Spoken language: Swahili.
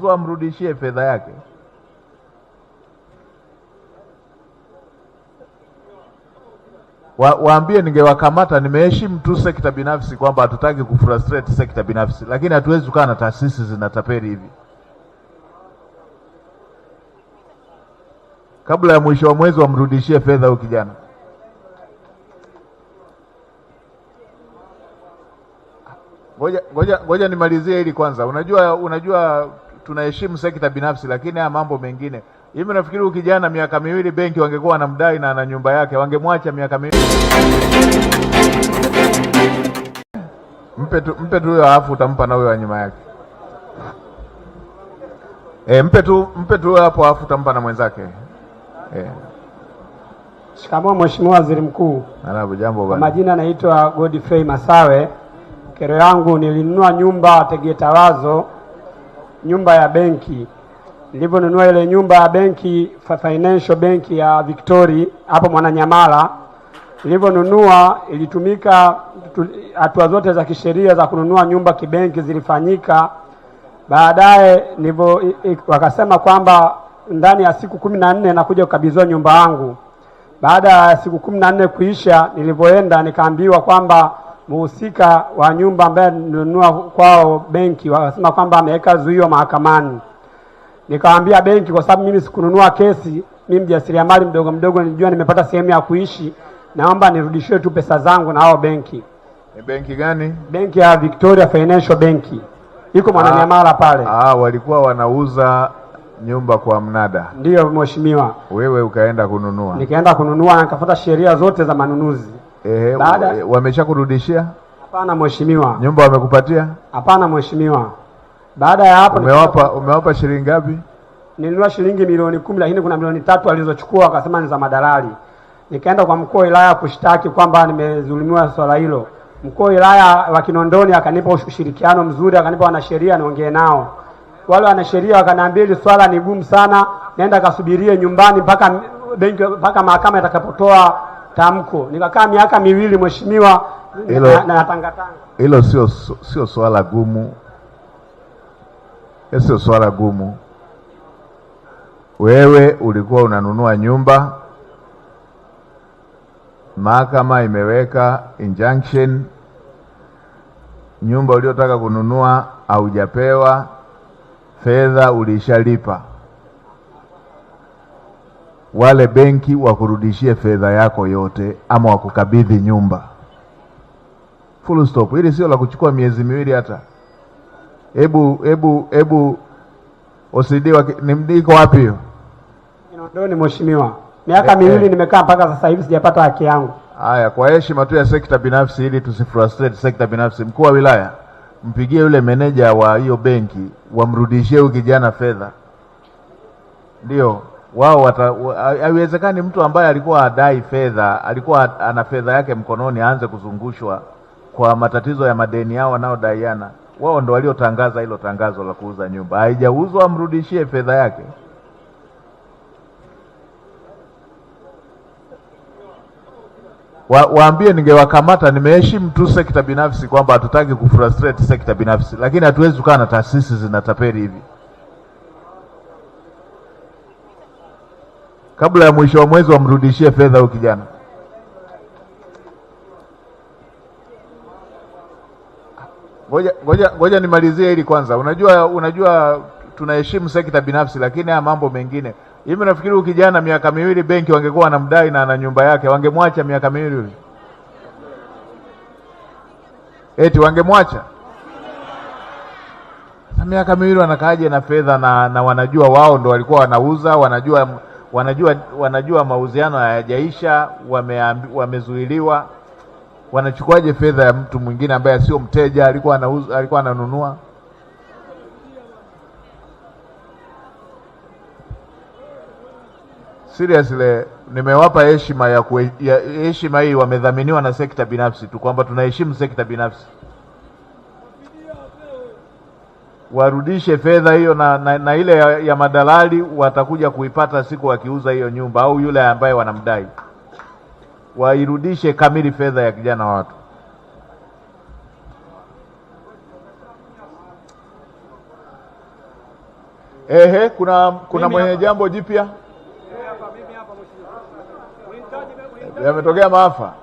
hajauzwa amrudishie fedha yake. Waambie ningewakamata. Nimeheshimu tu sekta binafsi kwamba hatutaki kufrustrate sekta binafsi, lakini hatuwezi kukaa na taasisi zinatapeli hivi. Kabla ya mwisho wa mwezi wamrudishie fedha huyo kijana. Ngoja nimalizie hili kwanza. Unajua tunaheshimu sekta binafsi, lakini haya mambo mengine. Hivi nafikiri huyu kijana miaka miwili benki wangekuwa wanamdai na ana nyumba yake, wangemwacha miaka miwili. Mpe tu huyo alafu utampa na huyo wa nyuma yake. Mpe tu huyo hapo alafu utampa na mwenzake. Shikamoo Mheshimiwa Waziri Mkuu. Jambo bwana. Kwa majina naitwa Godfrey Masawe. Kero yangu, nilinunua nyumba Tegeta Wazo, nyumba ya benki. Niliponunua ile nyumba ya benki, Financial Bank ya Victoria hapo Mwananyamala, niliponunua ilitumika, hatua zote za kisheria za kununua nyumba kibenki zilifanyika. Baadaye wakasema kwamba ndani ya siku 14 nakuja kukabidhiwa nyumba yangu. Baada ya siku 14 kuisha, nilipoenda nikaambiwa kwamba muhusika wa nyumba ambaye nilinunua kwao benki wakasema kwamba ameweka zuio mahakamani. Nikawaambia benki, kwa sababu mimi sikununua kesi, mimi mjasiriamali mdogo mdogo, nilijua nimepata sehemu ya kuishi, naomba nirudishie tu pesa zangu na hao benki. Ni benki gani? Benki ya Victoria Financial Bank. Iko Mwananyamala pale. Walikuwa wanauza nyumba kwa mnada. Ndiyo Mheshimiwa. Wewe ukaenda kununua? Nikaenda kununua na nikafuata sheria zote za manunuzi. Wameshakurudishia? Hapana Mheshimiwa. Nyumba wamekupatia? Hapana Mheshimiwa. Baada ya hapo umewapa shilingi ngapi? Nilinunua shilingi milioni 10, lakini kuna milioni 3 alizochukua wakasema ni za madalali. Nikaenda kwa mkuu wa wilaya kushtaki kwamba nimezulumiwa swala hilo. Mkuu wa wilaya wa Kinondoni akanipa ushirikiano mzuri, akanipa wanasheria niongee nao. Wale wanasheria wakaniambia hili swala ni gumu sana, nenda kasubirie nyumbani mpaka mahakama itakapotoa tamko. Nikakaa miaka 2 Mheshimiwa na tangatanga. Hilo sio swala gumu. Sio swala gumu. Wewe ulikuwa unanunua nyumba, mahakama imeweka injunction, nyumba uliotaka kununua haujapewa fedha, ulishalipa. Wale benki wakurudishie fedha yako yote ama wakukabidhi nyumba. Full stop. Hili sio la kuchukua miezi miwili hata. Ebu OCD iko wapi hiyo? Kinondoni Mheshimiwa. Miaka 2 nimekaa mpaka sasa hivi sijapata haki yangu. Haya, kwa heshima tu ya sekta binafsi ili tusifrustrate sekta binafsi, mkuu wa wilaya mpigie yule meneja wa hiyo benki wamrudishie huyu kijana fedha. Ndio wao haiwezekani mtu ambaye alikuwa adai fedha, alikuwa ana fedha yake mkononi, aanze kuzungushwa kwa matatizo ya madeni yao wanaodaiana. Wao ndo waliotangaza hilo tangazo la kuuza nyumba. Haijauzwa, amrudishie fedha yake. Waambie ningewakamata. Nimeheshimu tu sekta binafsi kwamba hatutaki kufrustrate sekta binafsi, lakini hatuwezi kukaa na taasisi zinatapeli hivi. Kabla ya mwisho wa mwezi wamrudishie fedha huyo kijana. Ngoja nimalizie hili kwanza. Unajua tunaheshimu sekta binafsi, lakini haya mambo mengine. Hivi nafikiri huyu kijana miaka 2 benki wangekuwa wanamdai na ana nyumba yake, wangemwacha miaka 2 yule? Wangemwacha? Na miaka 2 wanakaaje na fedha na wanajua wao ndo walikuwa wanauza, wanajua mauziano hayajaisha, wamezuiliwa. Wanachukuaje fedha ya mtu mwingine ambaye sio mteja, alikuwa ananunua? Seriously, nimewapa heshima hii, wamedhaminiwa na sekta binafsi tu, kwamba tunaheshimu sekta binafsi. Warudishe fedha hiyo na ile ya madalali watakuja kuipata siku wakiuza hiyo nyumba, au yule ambaye wanamdai. Wairudishe kamili fedha ya kijana wa watu. Kuna mwenye jambo jipya? Yametokea maafa.